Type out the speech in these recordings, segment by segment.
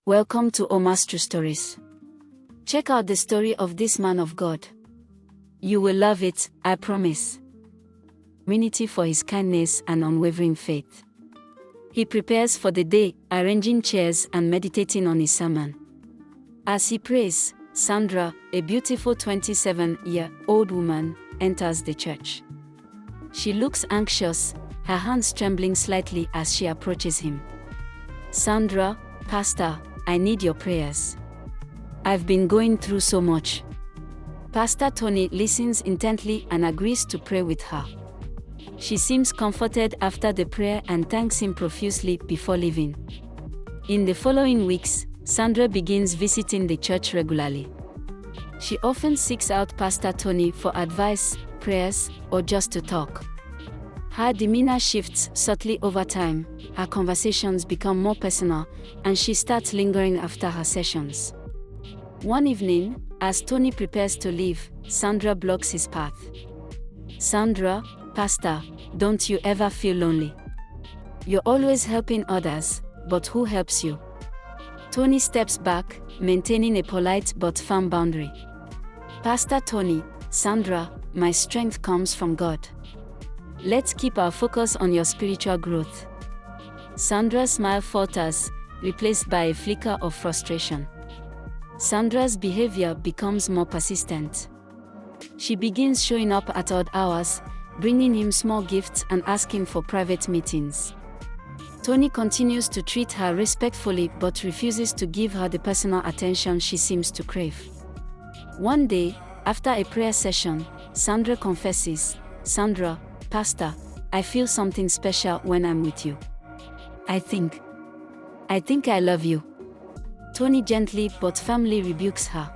Welcome to Omastruestories. Check out the story of this man of God. You will love it, I promise. Unity for his kindness and unwavering faith. He prepares for the day, arranging chairs and meditating on his sermon. As he prays, Sandra, a beautiful 27-year-old woman, enters the church. She looks anxious, her hands trembling slightly as she approaches him. Sandra, Pastor, I need your prayers. I've been going through so much. Pastor Tony listens intently and agrees to pray with her. She seems comforted after the prayer and thanks him profusely before leaving. In the following weeks, Sandra begins visiting the church regularly. She often seeks out Pastor Tony for advice, prayers, or just to talk. Her demeanor shifts subtly over time, her conversations become more personal, and she starts lingering after her sessions. One evening, as Tony prepares to leave, Sandra blocks his path. Sandra, Pastor, don't you ever feel lonely? You're always helping others, but who helps you? Tony steps back, maintaining a polite but firm boundary. Pastor Tony, Sandra, my strength comes from God. Let's keep our focus on your spiritual growth. Sandra's smile falters, replaced by a flicker of frustration. Sandra's behavior becomes more persistent. She begins showing up at odd hours, bringing him small gifts and asking for private meetings. Tony continues to treat her respectfully but refuses to give her the personal attention she seems to crave. One day, after a prayer session, Sandra confesses, Sandra, Pastor, I feel something special when I'm with you. I think I love you. Tony gently but firmly rebukes her.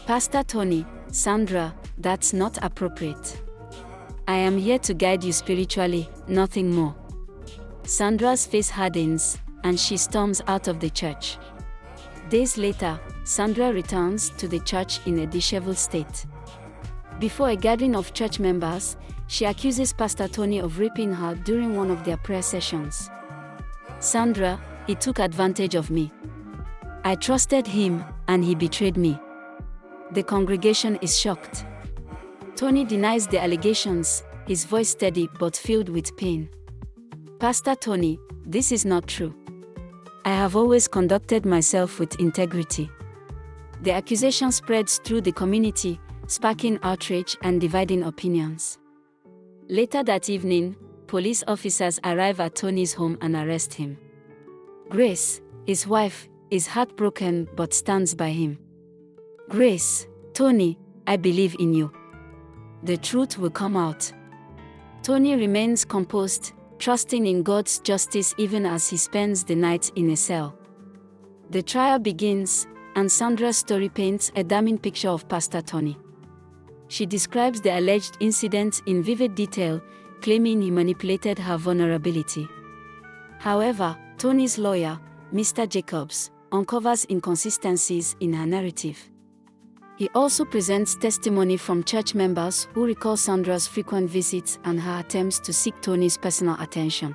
Pastor Tony, Sandra, that's not appropriate. I am here to guide you spiritually, nothing more. Sandra's face hardens, and she storms out of the church. Days later, Sandra returns to the church in a disheveled state. Before a gathering of church members, she accuses Pastor Tony of raping her during one of their prayer sessions. Sandra, he took advantage of me. I trusted him, and he betrayed me. The congregation is shocked. Tony denies the allegations, his voice steady but filled with pain. Pastor Tony, this is not true. I have always conducted myself with integrity. The accusation spreads through the community, sparking outrage and dividing opinions. Later that evening, police officers arrive at Tony's home and arrest him. Grace, his wife, is heartbroken but stands by him. Grace, Tony, I believe in you. The truth will come out. Tony remains composed, trusting in God's justice even as he spends the night in a cell. The trial begins, and Sandra's story paints a damning picture of Pastor Tony. She describes the alleged incident in vivid detail, claiming he manipulated her vulnerability. However, Tony's lawyer, Mr. Jacobs, uncovers inconsistencies in her narrative. He also presents testimony from church members who recall Sandra's frequent visits and her attempts to seek Tony's personal attention.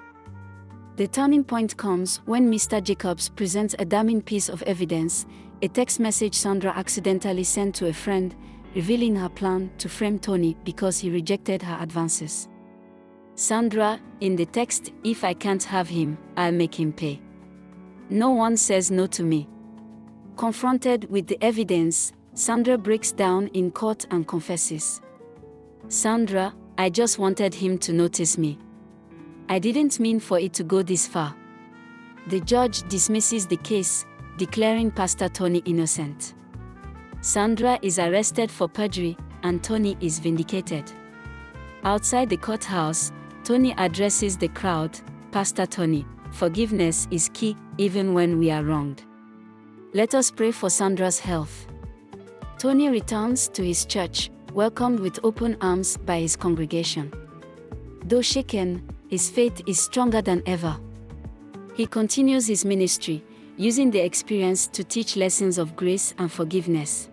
The turning point comes when Mr. Jacobs presents a damning piece of evidence, a text message Sandra accidentally sent to a friend, revealing her plan to frame Tony because he rejected her advances. Sandra, in the text, if I can't have him, I'll make him pay. No one says no to me. Confronted with the evidence, Sandra breaks down in court and confesses. Sandra, I just wanted him to notice me. I didn't mean for it to go this far. The judge dismisses the case, declaring Pastor Tony innocent. Sandra is arrested for perjury, and Tony is vindicated. Outside the courthouse, Tony addresses the crowd, Pastor Tony, forgiveness is key, even when we are wronged. Let us pray for Sandra's health. Tony returns to his church, welcomed with open arms by his congregation. Though shaken, his faith is stronger than ever. He continues his ministry, using the experience to teach lessons of grace and forgiveness.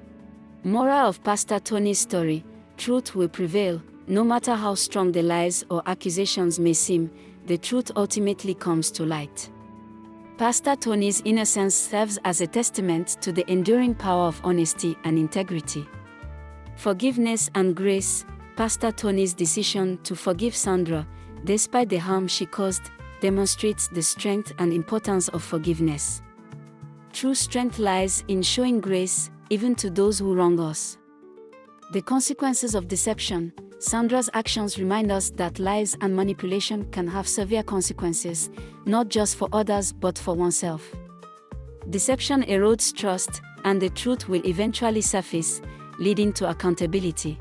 Moral of Pastor Tony's story: truth will prevail, no matter how strong the lies or accusations may seem, the truth ultimately comes to light. Pastor Tony's innocence serves as a testament to the enduring power of honesty and integrity. Forgiveness and grace. Pastor Tony's decision to forgive Sandra, despite the harm she caused, demonstrates the strength and importance of forgiveness. True strength lies in showing grace, even to those who wrong us. The consequences of deception. Sandra's actions remind us that lies and manipulation can have severe consequences, not just for others but for oneself. Deception erodes trust, and the truth will eventually surface, leading to accountability.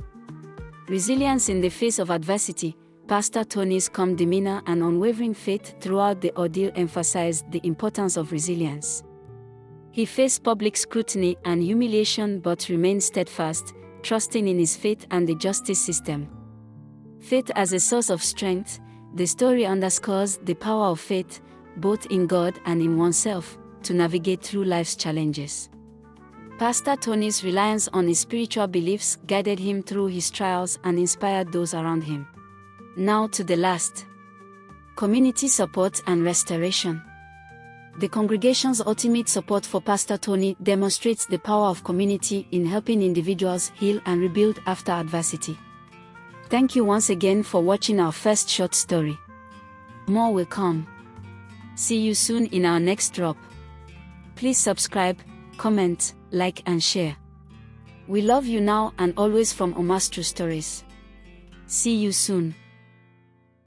Resilience in the face of adversity. Pastor Tony's calm demeanor and unwavering faith throughout the ordeal emphasized the importance of resilience. He faced public scrutiny and humiliation but remained steadfast, trusting in his faith and the justice system. Faith as a source of strength. The story underscores the power of faith, both in God and in oneself, to navigate through life's challenges. Pastor Tony's reliance on his spiritual beliefs guided him through his trials and inspired those around him. Now to the last. Community support and restoration. The congregation's ultimate support for Pastor Tony demonstrates the power of community in helping individuals heal and rebuild after adversity. Thank you once again for watching our first short story. More will come. See you soon in our next drop. Please subscribe, comment, like and share. We love you now and always from Omastruestories. See you soon.